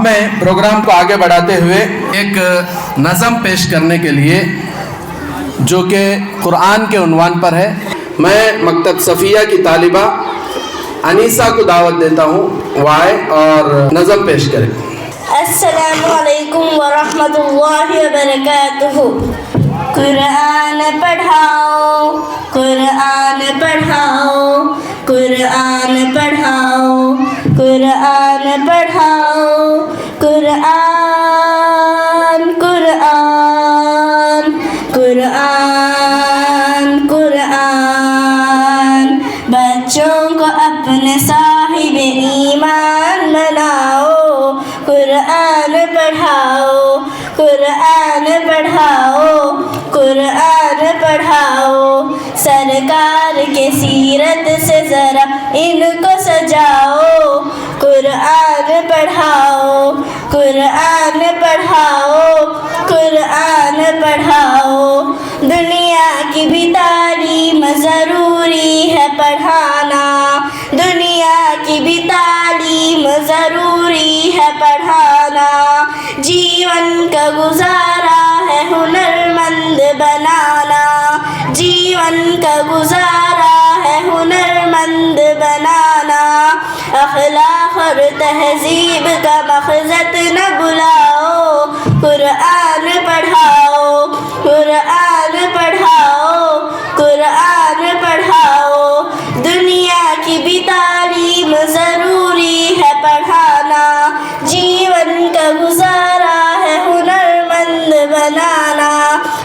میں پروگرام کو آگے بڑھاتے ہوئے ایک نظم پیش کرنے کے لیے جو کہ قرآن کے عنوان پر ہے، میں مکتب صفیہ کی طالبہ انیسہ کو دعوت دیتا ہوں وہ آئے اور نظم پیش کرے۔ السلام علیکم ورحمۃ اللہ وبرکاتہ۔ قرآن پڑھاؤ، قرآن پڑھاؤ، قرآن پڑھاؤ، قرآن پڑھاؤ، قرآن قرآن قرآن قرآن۔ بچوں کو اپنے صاحب ایمان بناؤ، قرآن پڑھاؤ، قرآن پڑھاؤ، قرآن پڑھاؤ۔ سرکار کے سیرت سے ذرا ان کو سجاؤ، قرآن پڑھاؤ، قرآن پڑھاؤ، قرآن پڑھاؤ۔ دنیا کی بھی تعلیم ضروری ہے پڑھانا، دنیا کی بھی تعلیم ضروری ہے پڑھانا۔ جیون کا گزارا ہے ہنرمند بنانا، جیون کا گزارا ہے ہنرمند بنانا۔ اخلاق اور تہذیب کا مخزن نہ بلاؤ، قرآن پڑھاؤ، قرآن پڑھاؤ، قرآن پڑھاؤ۔ دنیا کی بھی تعلیم ضروری ہے پڑھانا، جیون کا گزارا ہے ہنرمند بنانا۔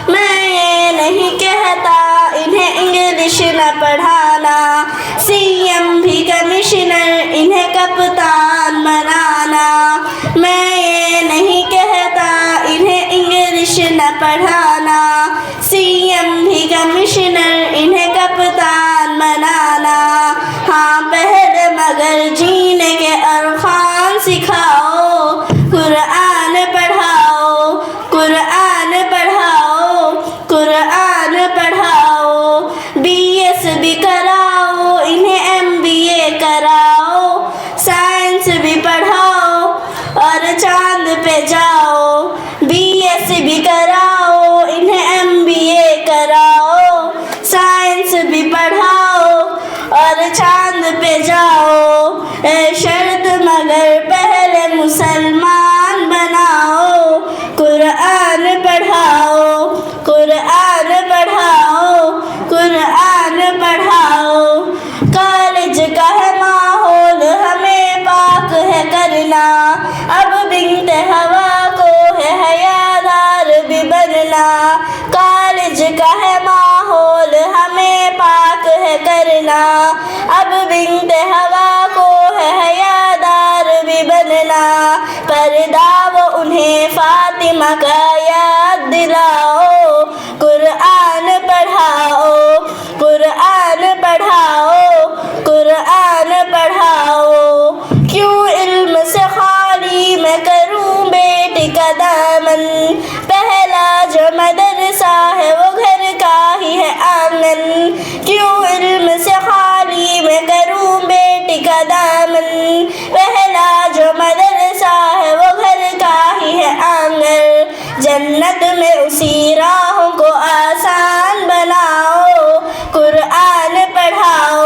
میں یہ نہیں کہتا انہیں انگلش نہ پڑھانا، سی ایم بھی کمشنر انہیں کپتان بنانا۔ میں یہ نہیں کہتا انہیں انگلش نہ پڑھانا، سی ایم بھی کمشنر انہیں کپتان بنانا۔ ہاں پہلے مگر جینے کے ارکان سکھاؤ، قرآن پڑھاؤ، قرآن پڑھاؤ، قرآن پڑھاؤ۔ بی ایس بھی کراؤ انہیں ایم بی اے کراؤ، سائنس بھی پڑھاؤ اور چاند پہ جاؤ۔ بی ایس بھی کراؤ انہیں ایم بی اے کراؤ، سائنس بھی پڑھاؤ اور چاند پہ جاؤ۔ اے شرط مگر پہلے مسلمان بناؤ، قرآن پڑھاؤ، قرآن پڑھاؤ، قرآن پڑھاؤ۔ کالج کا ہے ماحول ہمیں پاک ہے کرنا، اب بنت ہوا کو ہے حیادار بھی بننا۔ کالج کا ہے ماحول ہمیں پاک ہے کرنا، اب بنت ہوا کو ہے حیادار بھی بننا۔ پردہ وہ انہیں فاطمہ کا یاد دلاؤ، قرآن پڑھاؤ، قرآن پڑھاؤ، قرآن پڑھاؤ۔ کیوں علم سے خالی میں کروں بیٹی کا دامن، پہلا جو مدرسہ ہے وہ گھر کا ہی ہے آنگن۔ کیوں علم سے خالی میں کروں بیٹی کا دامن، پہلا جو مدرسہ ہے وہ گھر کا ہی ہے آنگن۔ جنت میں اسی راہوں کو آسان بناؤ، قرآن پڑھاؤ،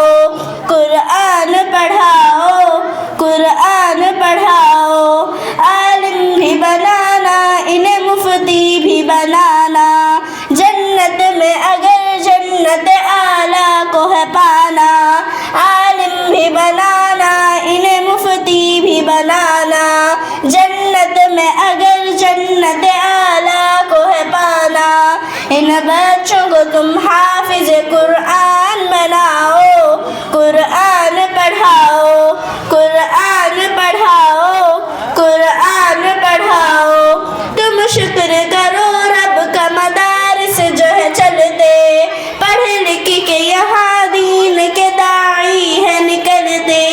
قرآن پڑھاؤ، قرآن پڑھاؤ۔ عالم بھی بنانا انہیں مفتی بھی بنانا، جنت میں اگر جنت اعلیٰ کو ہے پانا۔ عالم بھی بنانا انہیں مفتی بھی بنانا، جنت میں اگر جنت اعلیٰ کو ہے پانا۔ ان بچوں کو تم حافظ قرآن بناؤ، قرآن پڑھاؤ، قرآن پڑھاؤ، قرآن پڑھاؤ۔ تم شکر کرو رب کا مدارس جو ہے چلتے، پڑھ لکھ کے یہاں دین کے داعی ہے نکلتے۔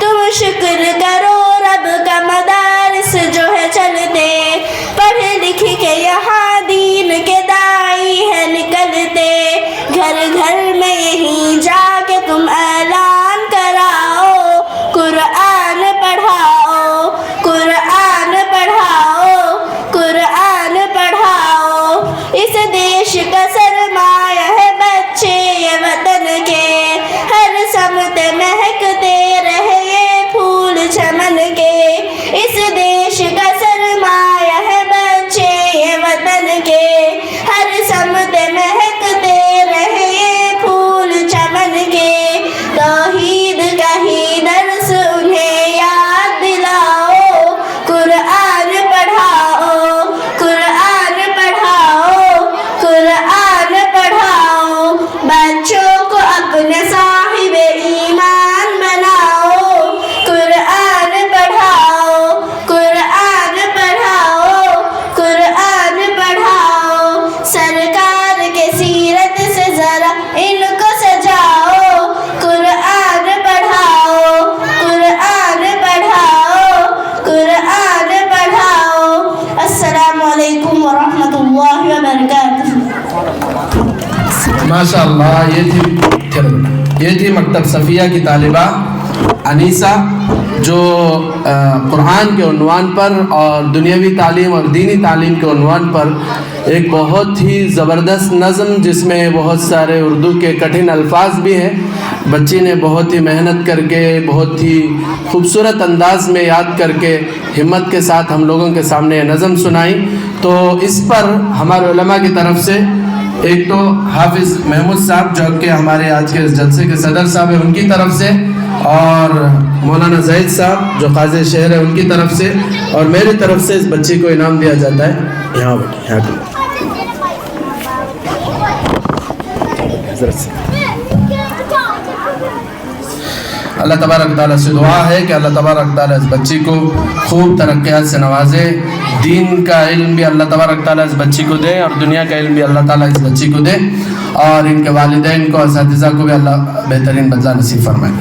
تم شکر کرو رب کا مدارس جو ہے چلتے، پڑھ لکھ کے یہاں دین کے داعی ہے نکلتے۔ گھر گھر میں یہیں جا کے تم اعلان کراؤ، قرآن ماشاء اللہ یہ تھی مکتب صفیہ کی طالبہ انیسہ، جو قرآن کے عنوان پر اور دنیاوی تعلیم اور دینی تعلیم کے عنوان پر ایک بہت ہی زبردست نظم، جس میں بہت سارے اردو کے کٹھن الفاظ بھی ہیں، بچی نے بہت ہی محنت کر کے بہت ہی خوبصورت انداز میں یاد کر کے ہمت کے ساتھ ہم لوگوں کے سامنے یہ نظم سنائی۔ تو اس پر ہمارے علماء کی طرف سے ایک تو حافظ محمود صاحب جو کہ ہمارے آج کے اس جلسے کے صدر صاحب ہیں، ان کی طرف سے، اور مولانا زید صاحب جو قاضی شہر ہے ان کی طرف سے، اور میری طرف سے اس بچی کو انعام دیا جاتا ہے۔ یہاں اللہ تبارک تعالیٰ سے دعا ہے کہ اللہ تبارک تعالیٰ اس بچی کو خوب ترقیات سے نوازے، دین کا علم بھی اللہ تبارک تعالیٰ اس بچی کو دے، اور دنیا کا علم بھی اللہ تعالیٰ اس بچی کو دے، اور ان کے والدین کو، اساتذہ کو بھی اللہ بہترین بدلہ نصیب فرمائے۔